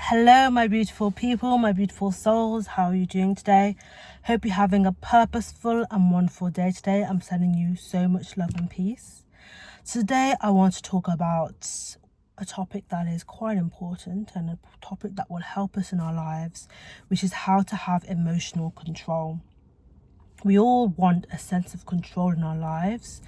Hello, my beautiful people, my beautiful souls. How are you doing today? Hope you're having a purposeful and wonderful day today. I'm sending you so much love and peace. Today, I want to talk about a topic that is quite important and a topic that will help us in our lives, which is how to have emotional control. We all want a sense of control in our lives,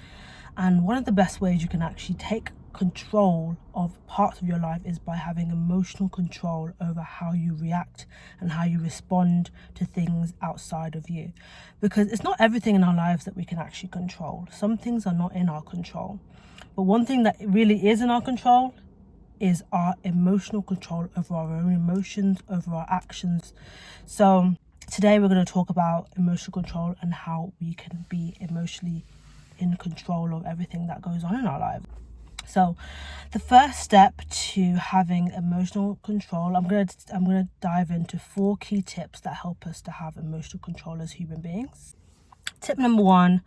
and one of the best ways you can actually take control of parts of your life is by having emotional control over how you react and how you respond to things outside of you, because it's not everything in our lives that we can actually control. Some things are not in our control, but one thing that really is in our control is our emotional control over our own emotions, over our actions. So today we're going to talk about emotional control and how we can be emotionally in control of everything that goes on in our lives. So the first step to having emotional control, I'm going to dive into 4 key tips that help us to have emotional control as human beings. Tip number 1,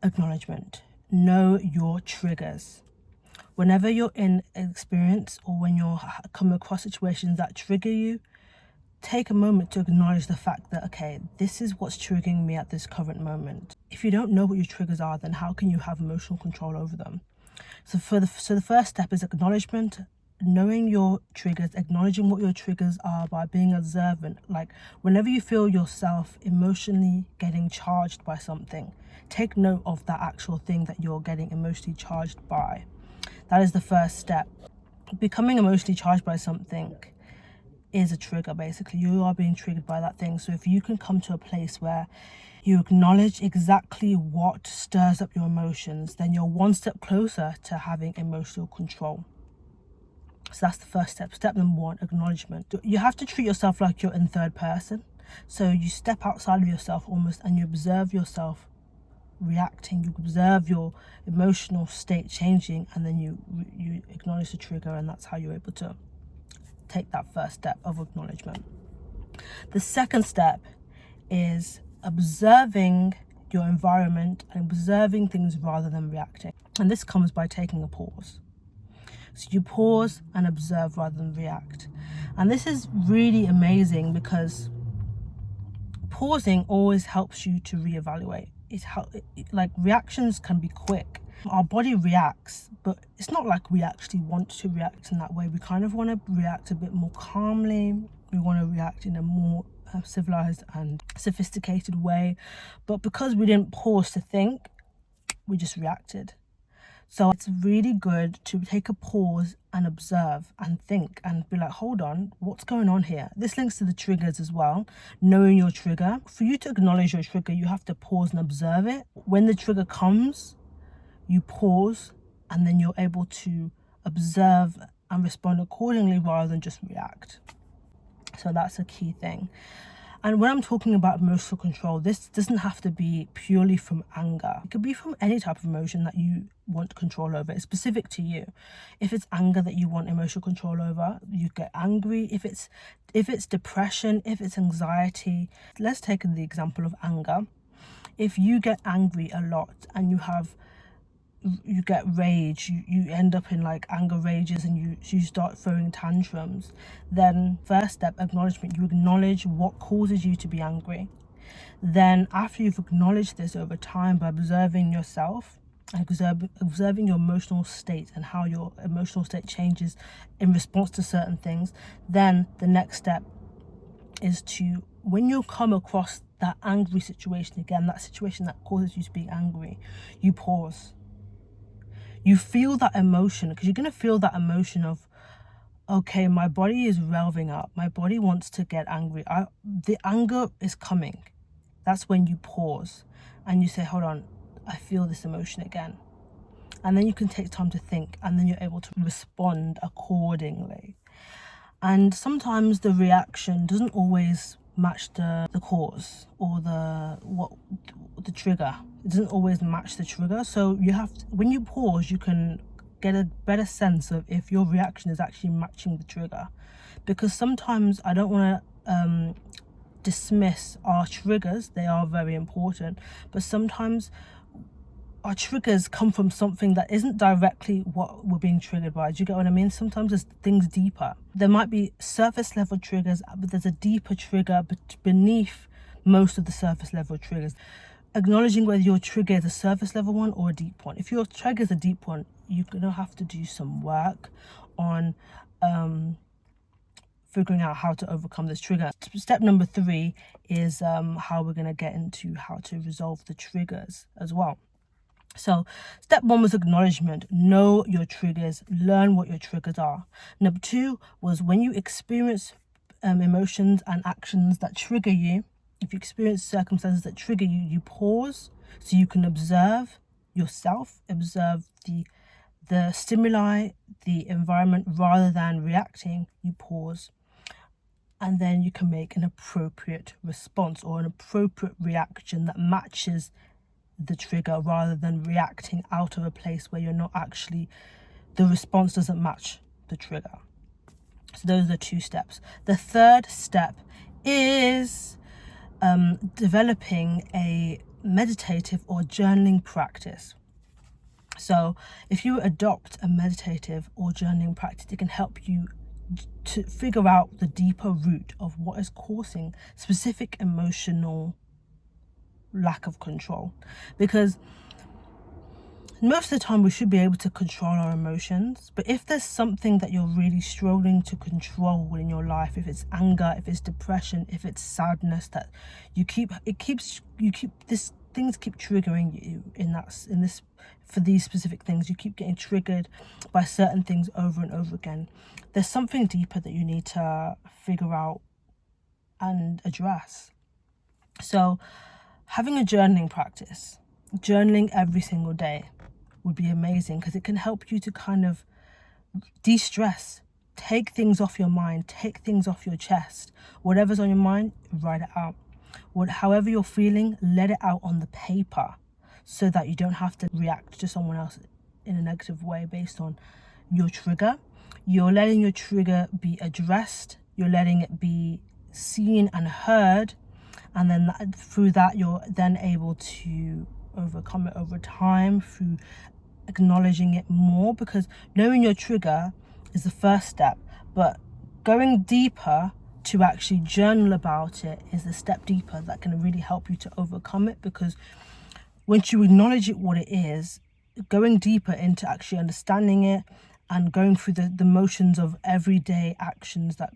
acknowledgement. Know your triggers. Whenever you're in an experience or when you're come across situations that trigger you, take a moment to acknowledge the fact that, okay, this is what's triggering me at this current moment. If you don't know what your triggers are, then how can you have emotional control over them? So the first step is acknowledgement, knowing your triggers, acknowledging what your triggers are by being observant. Like whenever you feel yourself emotionally getting charged by something, take note of that actual thing that you're getting emotionally charged by. That is the first step. Becoming emotionally charged by something is a trigger. Basically, you are being triggered by that thing. So if you can come to a place where you acknowledge exactly what stirs up your emotions, then you're one step closer to having emotional control. So that's the first step. Step number 1, acknowledgement. You have to treat yourself like you're in third person. So you step outside of yourself almost and you observe yourself reacting, you observe your emotional state changing, and then you acknowledge the trigger, and that's how you're able to take that first step of acknowledgement. The second step is observing your environment and observing things rather than reacting. And this comes by taking a pause. So you pause and observe rather than react. And this is really amazing because pausing always helps you to reevaluate. Like reactions can be quick. Our body reacts, but it's not like we actually want to react in that way. We kind of want to react a bit more calmly. We want to react in a more civilized and sophisticated way. But because we didn't pause to think, we just reacted. So it's really good to take a pause and observe and think and be like, hold on, what's going on here? This links to the triggers as well. Knowing your trigger. For you to acknowledge your trigger, you have to pause and observe it. When the trigger comes, you pause and then you're able to observe and respond accordingly rather than just react. So that's a key thing. And when I'm talking about emotional control, this doesn't have to be purely from anger. It could be from any type of emotion that you want control over. It's specific to you. If it's anger that you want emotional control over, you get angry. If it's depression, if it's anxiety, let's take the example of anger. If you get angry a lot and you get rage, you end up in like anger rages and you start throwing tantrums, then first step, acknowledgement. You acknowledge what causes you to be angry. Then after you've acknowledged this over time by observing yourself, observing your emotional state and how your emotional state changes in response to certain things, then the next step is to, when you come across that angry situation again, that situation that causes you to be angry, you pause. You feel that emotion, because you're going to feel that emotion of, okay, my body is revving up. My body wants to get angry. The anger is coming. That's when you pause and you say, hold on, I feel this emotion again. And then you can take time to think, and then you're able to respond accordingly. And sometimes the reaction doesn't always match the cause or the trigger. It doesn't always match the trigger. So when you pause, you can get a better sense of if your reaction is actually matching the trigger. Because sometimes, I don't want to dismiss our triggers, they are very important, but sometimes our triggers come from something that isn't directly what we're being triggered by. Do you get what I mean? Sometimes there's things deeper. There might be surface level triggers, but there's a deeper trigger beneath most of the surface level triggers. Acknowledging whether your trigger is a surface level one or a deep one. If your trigger is a deep one, you're going to have to do some work on figuring out how to overcome this trigger. Step number 3 is how we're going to get into how to resolve the triggers as well. So step 1 was acknowledgement. Know your triggers, learn what your triggers are. Number 2 was when you experience emotions and actions that trigger you, if you experience circumstances that trigger you, you pause so you can observe yourself, observe the stimuli, the environment, rather than reacting. You pause, and then you can make an appropriate response or an appropriate reaction that matches the trigger, rather than reacting out of a place where you're not actually, the response doesn't match the trigger. So those are the 2 steps. The third step is developing a meditative or journaling practice. So if you adopt a meditative or journaling practice, it can help you to figure out the deeper root of what is causing specific emotional lack of control. Because most of the time we should be able to control our emotions, but if there's something that you're really struggling to control in your life, if it's anger, if it's depression, if it's sadness, that things keep triggering you for these specific things, you keep getting triggered by certain things over and over again, there's something deeper that you need to figure out and address. So having a journaling practice, journaling every single day, would be amazing, because it can help you to kind of de-stress, take things off your mind, take things off your chest. Whatever's on your mind, write it out. However you're feeling, let it out on the paper, so that you don't have to react to someone else in a negative way based on your trigger. You're letting your trigger be addressed, you're letting it be seen and heard, and then through that you're then able to overcome it over time through acknowledging it more, because knowing your trigger is the first step, but going deeper to actually journal about it is the step deeper that can really help you to overcome it. Because once you acknowledge it what it is, going deeper into actually understanding it and going through the motions of everyday actions that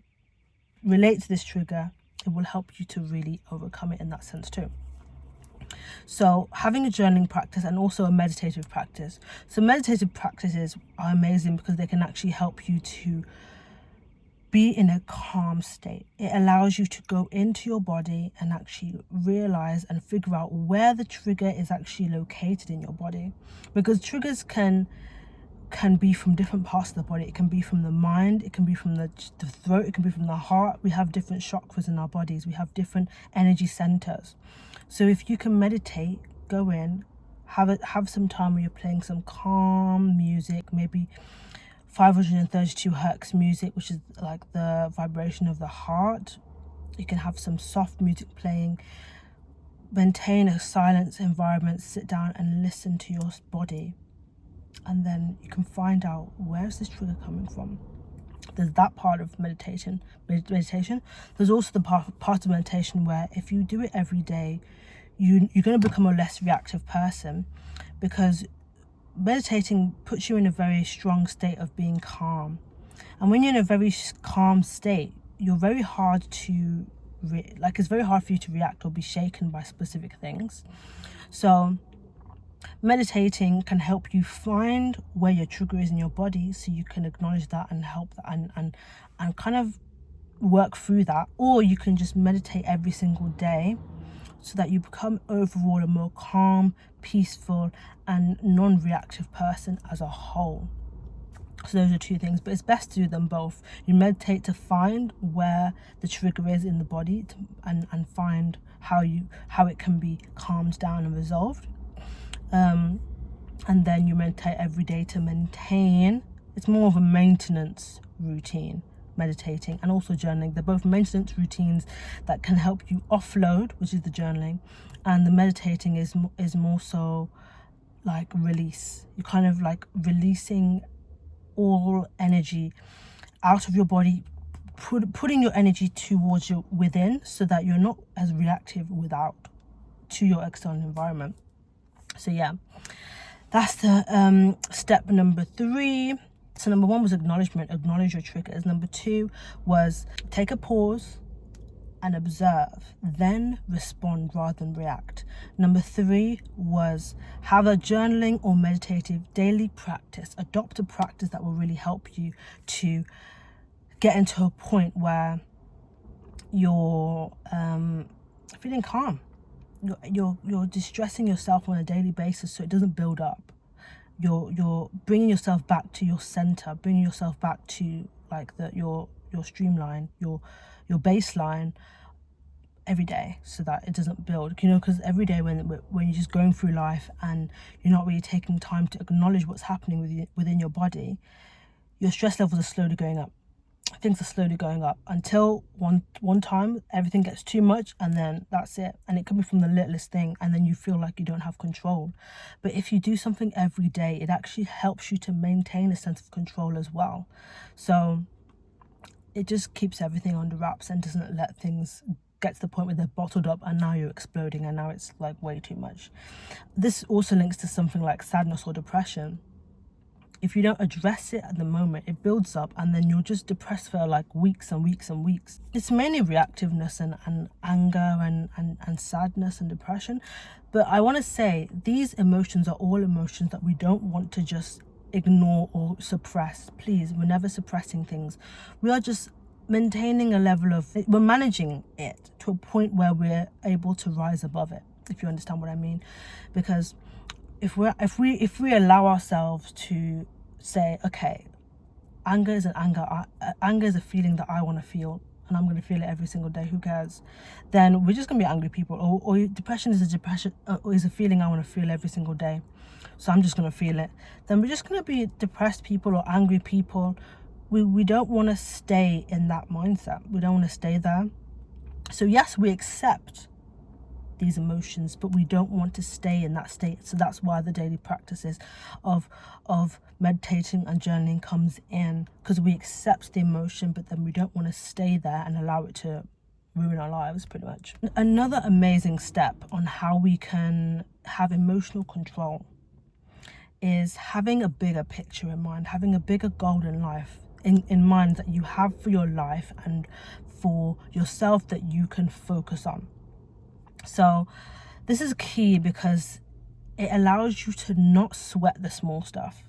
relate to this trigger, it will help you to really overcome it in that sense too. So having a journaling practice and also a meditative practice. So meditative practices are amazing because they can actually help you to be in a calm state. It allows you to go into your body and actually realize and figure out where the trigger is actually located in your body. Because triggers can be from different parts of the body. It can be from the mind, it can be from the throat, it can be from the heart. We have different chakras in our bodies. We have different energy centers. So if you can meditate, go in, have some time where you're playing some calm music, maybe 532 hertz music, which is like the vibration of the heart. You can have some soft music playing, maintain a silence environment, sit down and listen to your body. And then you can find out, where's this trigger coming from? There's that part of meditation. There's also the part of meditation where if you do it every day, you're going to become a less reactive person, because meditating puts you in a very strong state of being calm. And when you're in a very calm state, you're very hard to it's very hard for you to react or be shaken by specific things. So meditating can help you find where your trigger is in your body, so you can acknowledge that and help that and kind of work through that. Or you can just meditate every single day so that you become overall a more calm, peaceful and non-reactive person as a whole. So those are 2 things, but it's best to do them both. You meditate to find where the trigger is in the body and find how it can be calmed down and resolved. And then you meditate every day to maintain. It's more of a maintenance routine, meditating and also journaling. They're both maintenance routines that can help you offload, which is the journaling, and the meditating is more so like release. You're kind of like releasing all energy out of your body, putting your energy towards your within, so that you're not as reactive without to your external environment. So yeah, that's the step number 3. So number 1 was acknowledgement, acknowledge your triggers. Number 2 was take a pause and observe, then respond rather than react. Number 3 was have a journaling or meditative daily practice. Adopt a practice that will really help you to get into a point where you're feeling calm. You're distressing yourself on a daily basis so it doesn't build up. You're bringing yourself back to your center, bringing yourself back to like your streamline, your baseline every day, so that it doesn't build. Because every day when you're just going through life and you're not really taking time to acknowledge what's happening within your body, your stress levels are slowly going up. Things are slowly going up until one time everything gets too much, and then that's it. And it could be from the littlest thing, and then you feel like you don't have control. But if you do something every day, it actually helps you to maintain a sense of control as well. So it just keeps everything under wraps and doesn't let things get to the point where they're bottled up and now you're exploding and now it's like way too much. This also links to something like sadness or depression. If you don't address it at the moment, it builds up and then you're just depressed for like weeks and weeks and weeks. It's mainly reactiveness and anger and sadness and depression. But I want to say these emotions are all emotions that we don't want to just ignore or suppress. Please, we're never suppressing things. We are just maintaining a level of, we're managing it to a point where we're able to rise above it, if you understand what I mean. Because if we allow ourselves to say, okay, anger is an anger is a feeling that I want to feel, and I'm going to feel it every single day, who cares, then we're just going to be angry people. Or depression is a feeling I want to feel every single day, so I'm just going to feel it. Then we're just going to be depressed people or angry people. We don't want to stay in that mindset. We don't want to stay there. So yes, we accept these emotions, but we don't want to stay in that state. So that's why the daily practices of meditating and journaling comes in, because we accept the emotion, but then we don't want to stay there and allow it to ruin our lives, pretty much. Another amazing step on how we can have emotional control is having a bigger picture in mind, having a bigger goal in life in mind that you have for your life and for yourself that you can focus on. So this is key because it allows you to not sweat the small stuff.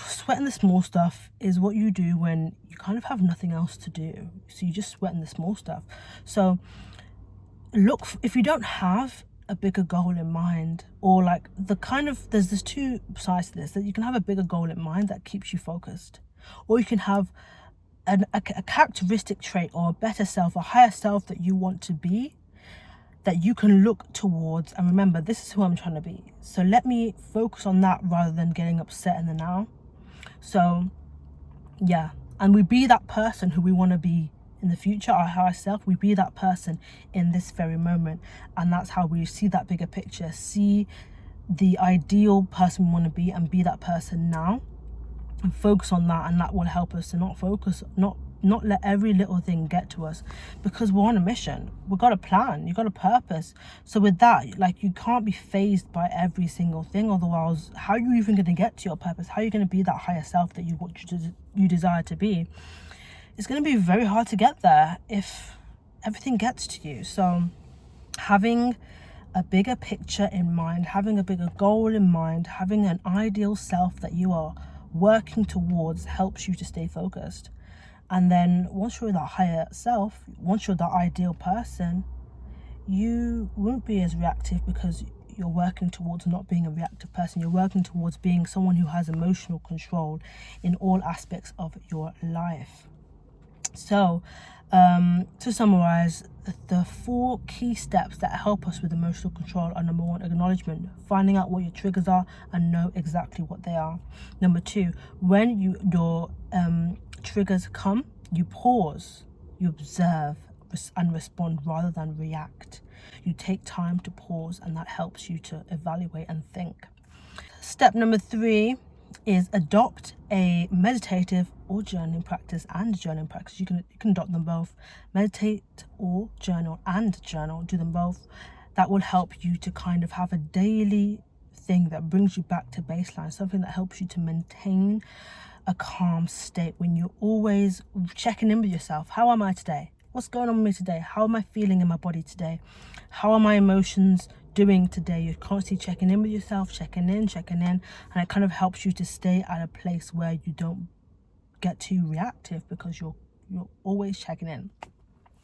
Sweating the small stuff is what you do when you kind of have nothing else to do. So you just sweating the small stuff. So look, if you don't have a bigger goal in mind, or like there's two sides to this, that you can have a bigger goal in mind that keeps you focused, or you can have a characteristic trait or a better self, a higher self that you want to be, that you can look towards and remember, this is who I'm trying to be. So let me focus on that rather than getting upset in the now. So yeah, and we be that person who we want to be in the future, our higher self. We be that person in this very moment, and that's how we see that bigger picture, see the ideal person we want to be, and be that person now and focus on that. And that will help us to not let every little thing get to us, because we're on a mission. We've got a plan, you've got a purpose. So with that, like, you can't be fazed by every single thing, otherwise how are you even going to get to your purpose? How are you going to be that higher self that you desire to be? It's going to be very hard to get there if everything gets to you. So having a bigger picture in mind, having a bigger goal in mind, having an ideal self that you are working towards helps you to stay focused. And then once you're that higher self, once you're that ideal person, you won't be as reactive, because you're working towards not being a reactive person. You're working towards being someone who has emotional control in all aspects of your life. So to summarize, the 4 key steps that help us with emotional control are: number 1, acknowledgement, finding out what your triggers are and know exactly what they are. Number 2, when your triggers come, you pause, you observe and respond rather than react. you take time to pause, and that helps you to evaluate and think. Step number 3 is adopt a meditative or journaling practice and journaling practice. You can adopt them both. Meditate or journal and journal. Do them both. That will help you to kind of have a daily thing that brings you back to baseline, something that helps you to maintain a calm state when you're always checking in with yourself. How am I today? What's going on with me today? How am I feeling in my body today? How are my emotions doing today? You're constantly checking in with yourself, checking in, and it kind of helps you to stay at a place where you don't get too reactive, because you're always checking in.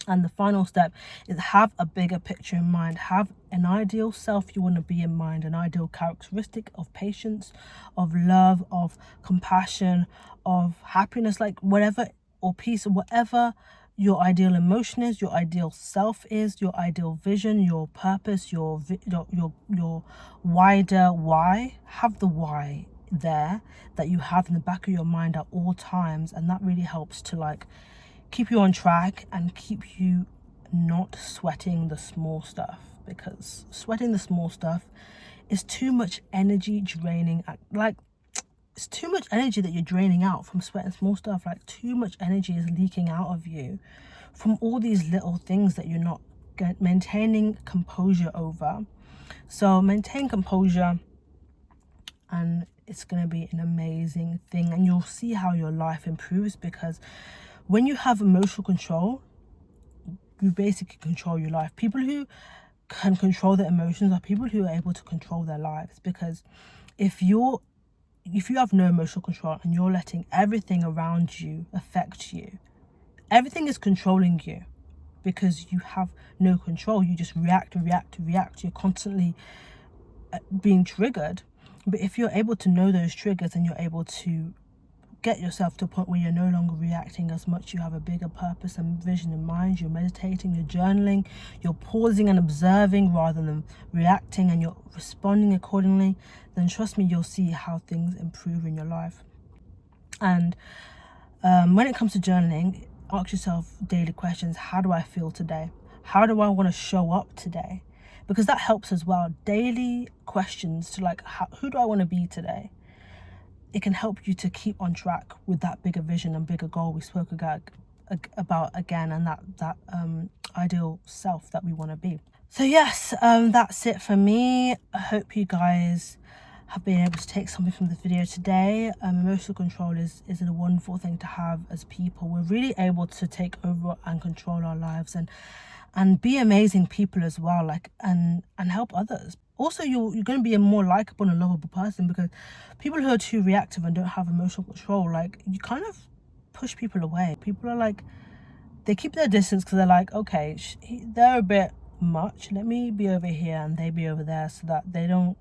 And the final step is have a bigger picture in mind. Have an ideal self you want to be in mind, an ideal characteristic of patience, of love, of compassion, of happiness, like whatever, or peace, or whatever your ideal emotion is, your ideal self is, your ideal vision, your purpose, your wider why. Have the why there that you have in the back of your mind at all times, and that really helps to like keep you on track and keep you not sweating the small stuff, because sweating the small stuff is too much energy draining. Like, it's too much energy that you're draining out from sweating small stuff. Like, too much energy is leaking out of you from all these little things that you're not maintaining composure over. So maintain composure, and it's going to be an amazing thing, and you'll see how your life improves, because when you have emotional control, you basically control your life. People who can control their emotions are people who are able to control their lives, because if you have no emotional control and you're letting everything around you affect you, everything is controlling you because you have no control. You just react. You're constantly being triggered. But if you're able to know those triggers and you're able to get yourself to a point where you're no longer reacting as much, you have a bigger purpose and vision in mind, you're meditating, you're journaling, you're pausing and observing rather than reacting, and you're responding accordingly, then trust me, you'll see how things improve in your life. And when it comes to journaling, ask yourself daily questions. How do I feel today? How do I want to show up today? Because that helps as well. Daily questions to like, who do I want to be today? It can help you to keep on track with that bigger vision and bigger goal we spoke about again, and that ideal self that we want to be. So yes, that's it for me. I hope you guys have been able to take something from this video today. Emotional control is a wonderful thing to have as people. We're really able to take over and control our lives and be amazing people as well, like and help others. Also, you're going to be a more likable and lovable person, because people who are too reactive and don't have emotional control, like, you kind of push people away. People are like, they keep their distance because they're like, okay, they're a bit much, let me be over here and they be over there, so that they don't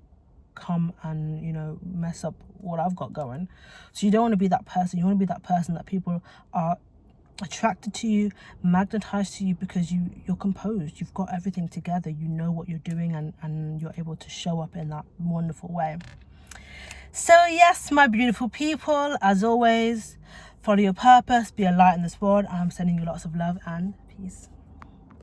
come and, you know, mess up what I've got going. So you don't want to be that person. You want to be that person that people are attracted to you, magnetized to you, because you're composed, you've got everything together, you know what you're doing, and you're able to show up in that wonderful way. So yes, my beautiful people, as always, follow your purpose, be a light in this world. I'm sending you lots of love and peace.